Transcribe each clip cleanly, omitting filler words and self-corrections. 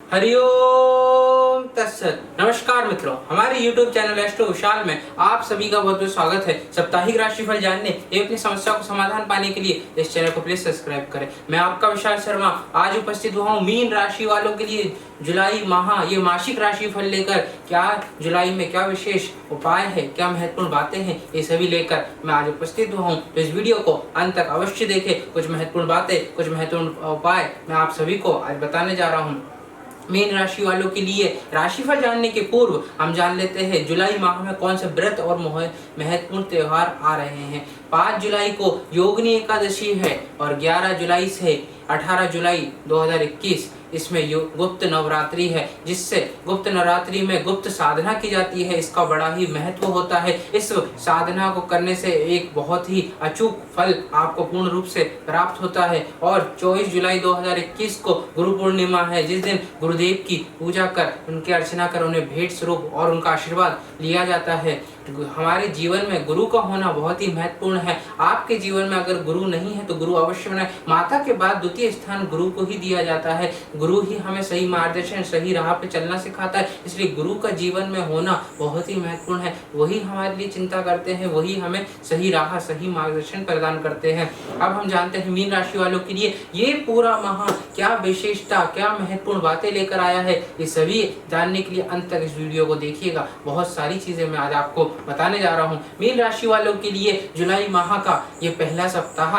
हरिओम तत्सत। नमस्कार मित्रों, हमारे YouTube चैनल एस्ट्रो विशाल में आप सभी का बहुत बहुत स्वागत है। साप्ताहिक राशिफल जानने एवं अपनी समस्या को समाधान पाने के लिए इस चैनल को प्लीज सब्सक्राइब करें। मैं आपका विशाल शर्मा आज उपस्थित हुआ हूँ मीन राशि वालों के लिए जुलाई माह ये मासिक राशिफल लेकर। क्या जुलाई में क्या विशेष उपाय है, क्या महत्वपूर्ण बातें हैं, ये सभी लेकर मैं आज उपस्थित हुआ हूँ। तो इस वीडियो को अंत तक अवश्य देखें। कुछ महत्वपूर्ण बातें, कुछ महत्वपूर्ण उपाय मैं आप सभी को आज बताने जा रहा हूँ। मीन राशि वालों के लिए राशिफल जानने के पूर्व हम जान लेते हैं जुलाई माह में कौन से व्रत और महत्वपूर्ण त्योहार आ रहे हैं। 5 जुलाई को योगिनी एकादशी है और 11 जुलाई से 18 जुलाई 2021 इसमें गुप्त नवरात्रि है, जिससे गुप्त नवरात्रि में गुप्त साधना की जाती है। इसका बड़ा ही महत्व होता है। इस साधना को करने से एक बहुत ही अचूक फल आपको पूर्ण रूप से प्राप्त होता है। और 24 जुलाई 2021 को गुरु पूर्णिमा है, जिस दिन गुरुदेव की पूजा कर, उनकी अर्चना कर, उन्हें भेंट स्वरूप और उनका आशीर्वाद लिया जाता है। हमारे जीवन में गुरु का होना बहुत ही महत्वपूर्ण है। आपके जीवन में अगर गुरु नहीं है तो गुरु अवश्य बनाए। माता के बाद द्वितीय स्थान गुरु को ही दिया जाता है। गुरु ही हमें सही मार्गदर्शन, सही राह पे चलना सिखाता है। इसलिए गुरु का जीवन में होना बहुत ही महत्वपूर्ण है। वही हमारे लिए चिंता करते हैं, वही हमें सही राह, सही मार्गदर्शन प्रदान करते हैं। अब हम जानते हैं मीन राशि वालों के लिए ये पूरा माह क्या विशेषता, क्या महत्वपूर्ण बातें लेकर आया है। ये सभी जानने के लिए अंत तक इस वीडियो को देखिएगा। बहुत सारी चीजें मैं आज आपको बताने जा रहा हूँ। मीन राशि वालों के लिए जुलाई माह का ये पहला सप्ताह,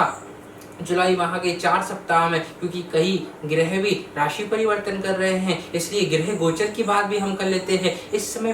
जुलाई माह के 4 सप्ताह में, क्योंकि कई ग्रह भी राशि परिवर्तन कर रहे हैं, इसलिए ग्रह गोचर की बात भी हम कर लेते हैं। इस समय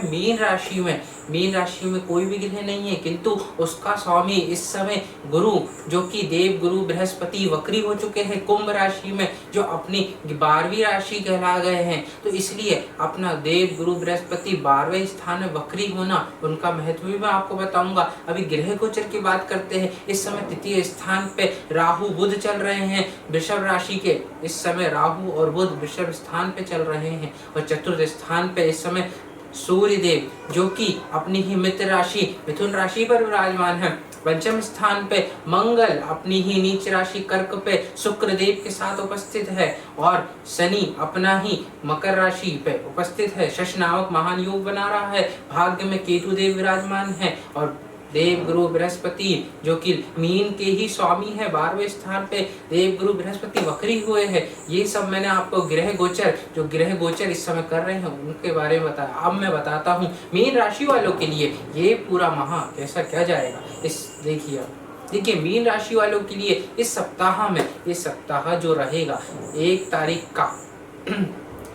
मीन राशि में कोई भी ग्रह नहीं है, किंतु उसका स्वामी इस समय गुरु, जो कि देव गुरु बृहस्पति वक्री हो चुके हैं कुंभ राशि में, जो अपनी 12वीं राशि कहला गए हैं। तो इसलिए अपना देव गुरु बृहस्पति 12वें स्थान में वक्री होना, उनका महत्व भी मैं आपको बताऊंगा। अभी ग्रह गोचर की बात करते हैं। इस समय तृतीय स्थान पे राहु बुध चल रहे हैं वृषभ राशि के। इस समय राहु और बुध वृषभ स्थान पे चल रहे हैं। और चतुर्थ स्थान पे इस समय सूर्य देव, जो कि अपनी ही मित्र राशि मिथुन राशि पर विराजमान है। पंचम स्थान पे मंगल अपनी ही नीच राशि कर्क पे शुक्र देव के साथ उपस्थित है। और शनि अपना ही मकर राशि पे उपस्थित है, शश नामक महान योग बना रहा है। भाग्य में केतु देव विराजमान है। और देव गुरु बृहस्पति, जो कि मीन के ही स्वामी है, 12वें स्थान पे देव गुरु बृहस्पति वक्री हुए हैं। ये सब मैंने आपको ग्रह गोचर इस समय कर रहे हैं उनके बारे में बताया। अब मैं बताता हूँ मीन राशि वालों के लिए ये पूरा माह कैसा क्या जाएगा। देखिए मीन राशि वालों के लिए इस सप्ताह में, ये सप्ताह जो रहेगा 1 तारीख का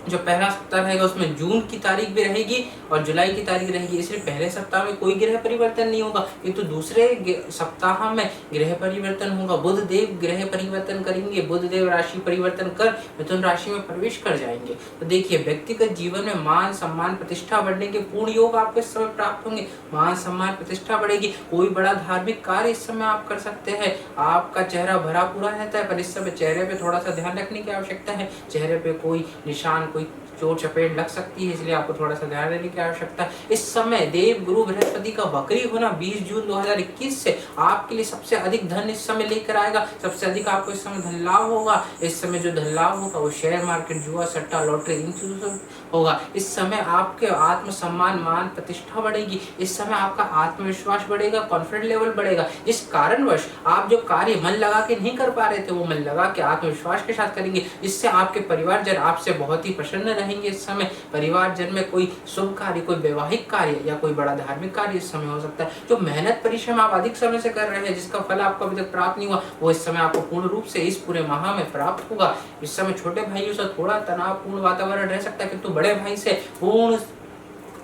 जो पहला सप्ताह रहेगा उसमें जून की तारीख भी रहेगी और जुलाई की तारीख रहेगी। इसलिए पहले सप्ताह में कोई ग्रह परिवर्तन नहीं होगा, किंतु दूसरे सप्ताह में ग्रह परिवर्तन होगा। बुध देव ग्रह परिवर्तन करेंगे, बुध देव राशि परिवर्तन कर मिथुन राशि में प्रवेश कर जाएंगे। तो देखिए व्यक्तिगत जीवन में मान सम्मान प्रतिष्ठा बढ़ने के पूर्ण योग आपको इस समय प्राप्त होंगे। मान सम्मान प्रतिष्ठा बढ़ेगी। कोई बड़ा धार्मिक कार्य इस समय आप कर सकते हैं। आपका चेहरा भरा पूरा रहता है, पर इस समय चेहरे पे थोड़ा सा ध्यान रखने की आवश्यकता है। चेहरे पे कोई निशान, कोई चोट चपेट लग सकती है, इसलिए आपको थोड़ा सा ध्यान देने की आवश्यकता है। इस समय देव गुरु बृहस्पति का वक्री होना 20 जून 2021 से आपके लिए सबसे अधिक धन इस समय लेकर आएगा। सबसे अधिक आपको इस समय धन लाभ होगा। इस समय जो धन लाभ होगा वो शेयर मार्केट, जुआ, सट्टा, लॉटरी, इन चीजों से होगा। इस समय आपके आत्म सम्मान, मान प्रतिष्ठा बढ़ेगी। इस समय आपका आत्मविश्वास बढ़ेगा, कॉन्फिडेंस लेवल बढ़ेगा। जिस कारणवश आप जो कार्य मन लगा के नहीं कर पा रहे थे, वो मन लगा के आत्मविश्वास के साथ करेंगे, जिससे आपके परिवारजन आपसे बहुत ही प्रसन्न रहेंगे। इस समय परिवारजन में कोई शुभ कार्य, कोई वैवाहिक कार्य या कोई बड़ा धार्मिक कार्य इस समय हो सकता है। जो मेहनत परिश्रम आप अधिक समय से कर रहे हैं, जिसका फल आपको अभी तक प्राप्त नहीं हुआ, वो इस समय आपको पूर्ण रूप से इस पूरे माह में प्राप्त होगा। इस समय छोटे भाइयों से थोड़ा तनावपूर्ण वातावरण रह सकता है, किंतु बड़े भाई से पूर्ण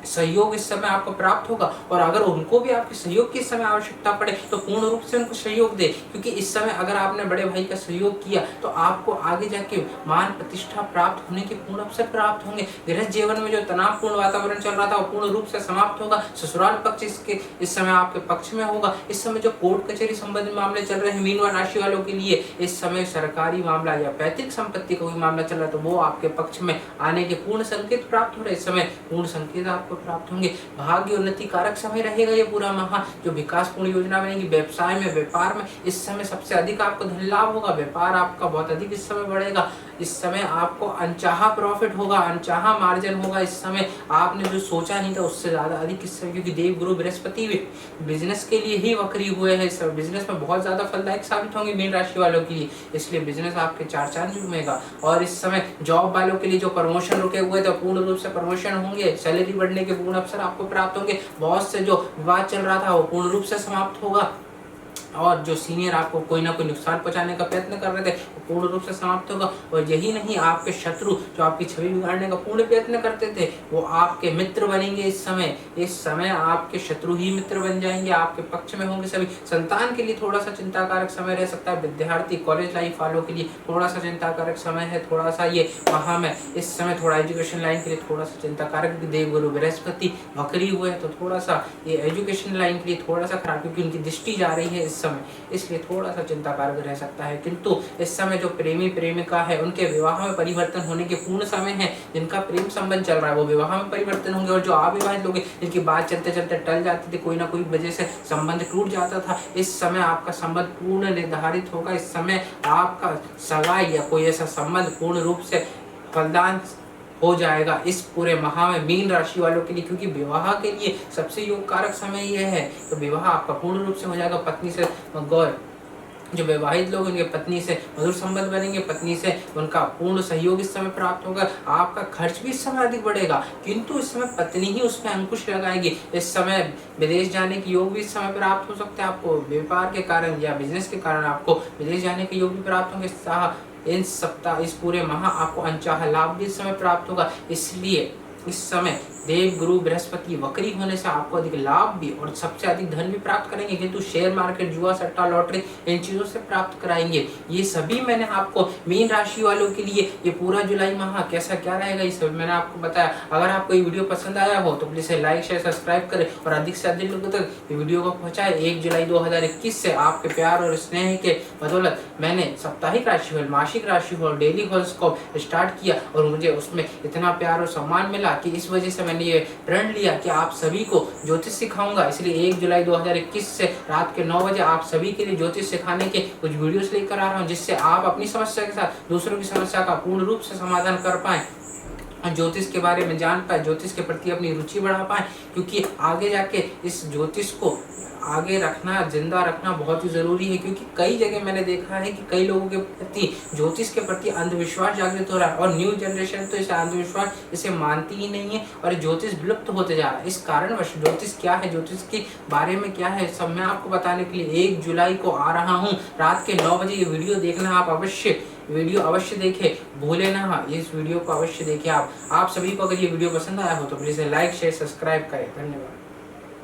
सहयोग इस समय आपको प्राप्त होगा। और अगर उनको भी आपके सहयोग की इस समय आवश्यकता पड़े तो पूर्ण रूप से उनको सहयोग दे, क्योंकि इस समय अगर आपने बड़े भाई का सहयोग किया तो आपको आगे जाके मान प्रतिष्ठा प्राप्त होने के पूर्ण अवसर प्राप्त होंगे। गृह जीवन में जो तनावपूर्ण वातावरण चल रहा था वो पूर्ण रूप से समाप्त होगा। ससुराल पक्ष इस समय आपके पक्ष में होगा। इस समय जो कोर्ट कचहरी संबंधित मामले चल रहे हैं मीन राशि वालों के लिए, इस समय सरकारी मामला या पैतृक संपत्ति का कोई मामला चल रहा है तो वो आपके पक्ष में आने के पूर्ण संकेत प्राप्त हो रहे। इस समय पूर्ण संकेत आपको प्राप्त होंगे। भाग्य उन्नति कारक समय रहेगा ये पूरा माह। जो विकासपूर्ण योजना बनेगी व्यवसाय में, व्यापार में, इस समय सबसे अधिक आपको धन लाभ होगा। व्यापार आपका बहुत अधिक इस समय बढ़ेगा। इस समय आपको अनचाहा प्रॉफिट होगा, अनचाहा मार्जिन होगा। इस समय आपने जो सोचा नहीं था उससे ज़्यादा अधिक इस समय, क्योंकि देव गुरु बृहस्पति भी बिजनेस के लिए ही वक्री हुए हैं। इस बिजनेस में बहुत ज़्यादा फलदायक साबित होंगे मीन राशि वालों के लिए, इसलिए बिजनेस आपके चार चांद घूमेगा। और इस समय जॉब वालों के लिए जो प्रमोशन रुके हुए थे पूर्ण रूप से प्रमोशन होंगे, सैलरी बढ़ने के पूर्ण अवसर आपको प्राप्त होंगे। बॉस से जो विवाद चल रहा था वो पूर्ण रूप से समाप्त होगा, और जो सीनियर आपको कोई ना कोई नुकसान पहुंचाने का प्रयत्न कर रहे थे वो पूर्ण रूप से समाप्त होगा। और यही नहीं, आपके शत्रु जो आपकी छवि बिगाड़ने का पूर्ण प्रयत्न करते थे वो आपके मित्र बनेंगे। इस समय आपके शत्रु ही मित्र बन जाएंगे, आपके पक्ष में होंगे सभी। संतान के लिए थोड़ा सा चिंताकारक समय रह सकता है। विद्यार्थी कॉलेज लाइफ वालों के लिए थोड़ा सा चिंताकारक समय है, थोड़ा सा ये वहाँ में इस समय थोड़ा एजुकेशन लाइन के लिए थोड़ा सा चिंताकारक। देवगुरु बृहस्पति वक्री हुए हैं तो थोड़ा सा ये एजुकेशन लाइन के लिए थोड़ा सा खराब, क्योंकि उनकी दृष्टि जा रही है इस समय, इसलिए थोड़ा सा चिंताकारक रह सकता है। किंतु इस समय जो प्रेमी प्रेमिका है उनके विवाह में परिवर्तन होने के पूर्ण समय है। जिनका प्रेम संबंध चल रहा है वो विवाह में परिवर्तन होंगे, और जो अविवाहित लोग जिनकी बात चलते चलते टल जाती थी, कोई ना कोई वजह से संबंध टूट जाता था, इस समय आपका संबंध पूर्ण निर्धारित होगा। इस समय आपका सगाई या कोई ऐसा संबंध पूर्ण रूप से फलदान हो जाएगा इस पूरे माह में मीन राशि वालों के लिए, क्योंकि विवाह के लिए सबसे योग कारक समय यह है। तो विवाह आपका पूर्ण रूप से हो जाएगा। पत्नी से गौर जो विवाहित लोग उनके पत्नी से मधुर संबंध बनेंगे, पत्नी से उनका पूर्ण सहयोग इस समय प्राप्त होगा। आपका खर्च भी इस समय अधिक बढ़ेगा, किंतु इस समय पत्नी ही उसमें अंकुश लगाएगी। इस समय विदेश जाने के योग भी इस समय प्राप्त हो सकते हैं आपको, व्यापार के कारण या बिजनेस के कारण आपको विदेश जाने के योग भी प्राप्त होंगे। इस सप्ताह इस पूरे माह आपको अनचाहा लाभ भी इस समय प्राप्त होगा। इसलिए इस समय देव गुरु बृहस्पति वक्री होने से आपको अधिक लाभ भी और सबसे अधिक धन भी प्राप्त करेंगे, किंतु शेयर मार्केट, जुआ, सट्टा, लॉटरी इन चीजों से प्राप्त कराएंगे। ये सभी मैंने आपको मीन राशि वालों के लिए ये पूरा जुलाई माह कैसा क्या रहेगा ये सब मैंने आपको बताया। अगर आपको ये वीडियो पसंद आया हो तो प्लीज लाइक शेयर सब्सक्राइब करें और अधिक से अधिक लोगों तक ये वीडियो को पहुंचाए। 1 जुलाई 2021 से आपके प्यार और स्नेह के बदौलत मैंने साप्ताहिक राशिफल, मासिक राशिफल, डेली हॉरोस्कोप स्टार्ट किया, और मुझे उसमें इतना प्यार और सम्मान मिला कि इस वजह से मैंने ये प्रण लिया कि आप सभी को ज्योतिष सिखाऊंगा। इसलिए 1 जुलाई 2021 से रात के 9 बजे आप सभी के लिए ज्योतिष सिखाने के कुछ वीडियोस लेकर आ रहा हूं, जिससे आप अपनी समस्या के साथ दूसरों की समस्या का पूर्ण रूप से समाधान कर पाएं, ज्योतिष के बारे में जान पाए, ज्योतिष के प्रति अपनी रुचि बढ़ा पाए। क्योंकि आगे जाके इस ज्योतिष को आगे रखना, जिंदा रखना बहुत ही जरूरी है। क्योंकि कई जगह मैंने देखा है कि कई लोगों के प्रति ज्योतिष के प्रति अंधविश्वास जागृत हो रहा है, और न्यू जनरेशन तो इसे अंधविश्वास इसे मानती ही नहीं है, और ज्योतिष विलुप्त होते जा रहा है। इस कारणवश ज्योतिष क्या है, ज्योतिष के बारे में क्या है, सब मैं आपको बताने के लिए 1 जुलाई को आ रहा हूँ। रात के 9 बजे ये वीडियो देखना, आप वीडियो अवश्य देखें, भूले ना इस वीडियो को अवश्य देखें। आप सभी को अगर ये वीडियो पसंद आया हो तो प्लीज लाइक शेयर सब्सक्राइब करें। धन्यवाद।